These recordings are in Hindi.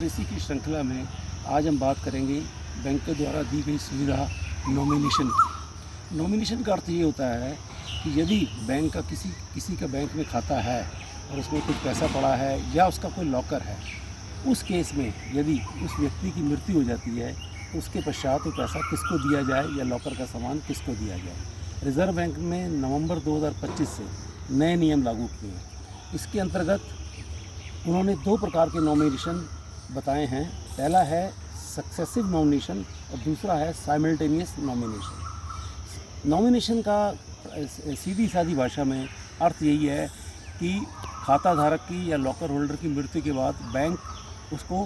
इसी की श्रृंखला में आज हम बात करेंगे बैंक के द्वारा दी गई सुविधा नॉमिनेशन की। नॉमिनेशन का अर्थ ये होता है कि यदि बैंक का किसी का बैंक में खाता है और उसमें कुछ पैसा पड़ा है या उसका कोई लॉकर है, उस केस में यदि उस व्यक्ति की मृत्यु हो जाती है तो उसके पश्चात वो पैसा किसको दिया जाए या लॉकर का सामान किसको दिया जाए। रिज़र्व बैंक ने नवंबर 2025 से नए नियम लागू किए हैं। इसके अंतर्गत उन्होंने 2 प्रकार के नॉमिनेशन बताए हैं। पहला है सक्सेसिव नॉमिनेशन और दूसरा है साइमल्टेनियस नॉमिनेशन। नॉमिनेशन का सीधी सादी भाषा में अर्थ यही है कि खाता धारक की या लॉकर होल्डर की मृत्यु के बाद बैंक उसको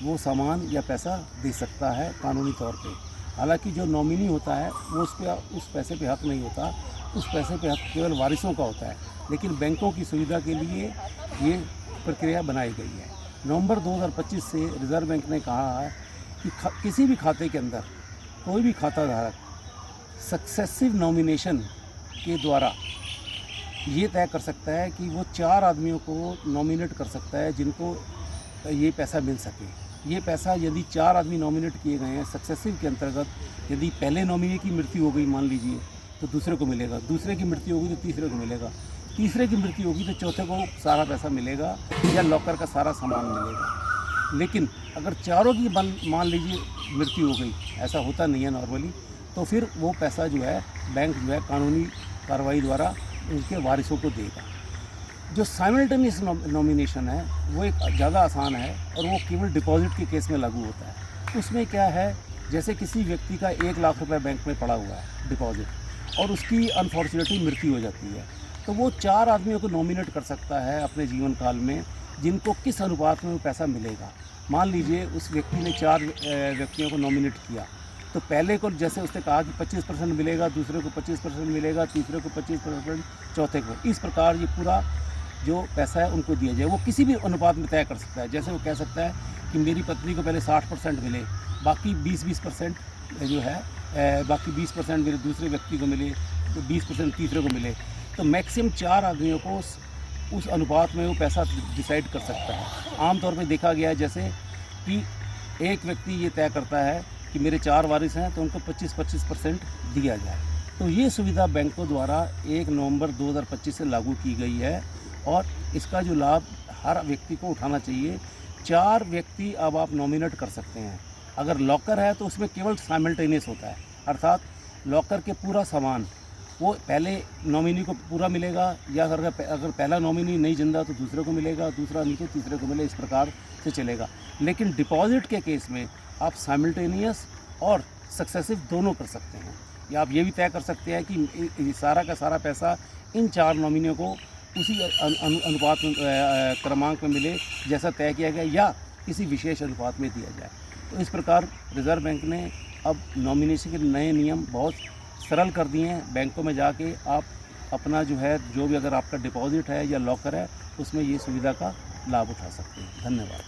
वो सामान या पैसा दे सकता है कानूनी तौर पे। हालांकि जो नॉमिनी होता है वो उस पैसे पे हक नहीं होता, उस पैसे पे हक केवल वारिसों का होता है। लेकिन बैंकों की सुविधा के लिए ये प्रक्रिया बनाई गई है। नवंबर 2025 से रिज़र्व बैंक ने कहा है कि किसी भी खाते के अंदर कोई भी खाता धारक सक्सेसिव नॉमिनेशन के द्वारा ये तय कर सकता है कि वो 4 आदमियों को नॉमिनेट कर सकता है जिनको ये पैसा मिल सके। ये पैसा यदि 4 आदमी नॉमिनेट किए गए हैं सक्सेसिव के अंतर्गत, यदि पहले नॉमिनी की मृत्यु हो गई मान लीजिए तो दूसरे को मिलेगा, दूसरे की मृत्यु होगी तो तीसरे को मिलेगा, तीसरे की मृत्यु होगी तो चौथे को सारा पैसा मिलेगा या लॉकर का सारा सामान मिलेगा। लेकिन अगर चारों की मान लीजिए मृत्यु हो गई, ऐसा होता नहीं है नॉर्मली, तो फिर वो पैसा जो है बैंक जो है कानूनी कार्रवाई द्वारा उनके वारिसों को देगा। जो साइमल्टेनियस नॉमिनेशन है वो एक ज़्यादा आसान है और वो केवल डिपॉजिट के केस में लागू होता है। उसमें क्या है, जैसे किसी व्यक्ति का 1 लाख रुपये बैंक में पड़ा हुआ है डिपॉजिट और उसकी अनफॉर्चुनेटली मृत्यु हो जाती है, तो वो 4 आदमियों को नॉमिनेट कर सकता है अपने जीवन काल में, जिनको किस अनुपात में वो पैसा मिलेगा। मान लीजिए उस व्यक्ति ने 4 व्यक्तियों को नॉमिनेट किया, तो पहले को जैसे उसने कहा कि 25% मिलेगा, दूसरे को 25% मिलेगा, तीसरे को 25%, चौथे को। इस प्रकार ये पूरा जो पैसा है उनको दिया जाए। वो किसी भी अनुपात में तय कर सकता है। जैसे वो कह सकता है कि मेरी पत्नी को पहले 60% मिले, बाकी 20% जो है बाकी 20% मेरे दूसरे व्यक्ति को मिले, तो 20% तीसरे को मिले। तो मैक्सिमम 4 आदमियों को उस अनुपात में वो पैसा डिसाइड कर सकता है। आमतौर पे देखा गया है जैसे कि एक व्यक्ति ये तय करता है कि मेरे 4 वारिस हैं तो उनको 25% दिया जाए। तो ये सुविधा बैंकों द्वारा 1 नवंबर 2025 से लागू की गई है और इसका जो लाभ हर व्यक्ति को उठाना चाहिए। 4 व्यक्ति अब आप नॉमिनेट कर सकते हैं। अगर लॉकर है तो उसमें केवल साइमल्टेनियस होता है, अर्थात लॉकर के पूरा सामान वो पहले नॉमिनी को पूरा मिलेगा, या अगर पहला नॉमिनी नहीं जिंदा तो दूसरे को मिलेगा, दूसरा नहीं तो तीसरे को मिले, इस प्रकार से चलेगा। लेकिन डिपॉजिट के केस में आप साइमल्टेनियस और सक्सेसिव दोनों कर सकते हैं, या आप ये भी तय कर सकते हैं कि सारा का सारा पैसा इन 4 नॉमिनियों को उसी अनुपात में क्रमांक में मिले जैसा तय किया गया, या किसी विशेष अनुपात में दिया जाए। तो इस प्रकार रिज़र्व बैंक ने अब नॉमिनेशन के नए नियम बहुत सरल कर दिए हैं। बैंकों में जाके आप अपना जो भी अगर आपका डिपॉजिट है या लॉकर है उसमें ये सुविधा का लाभ उठा सकते हैं। धन्यवाद।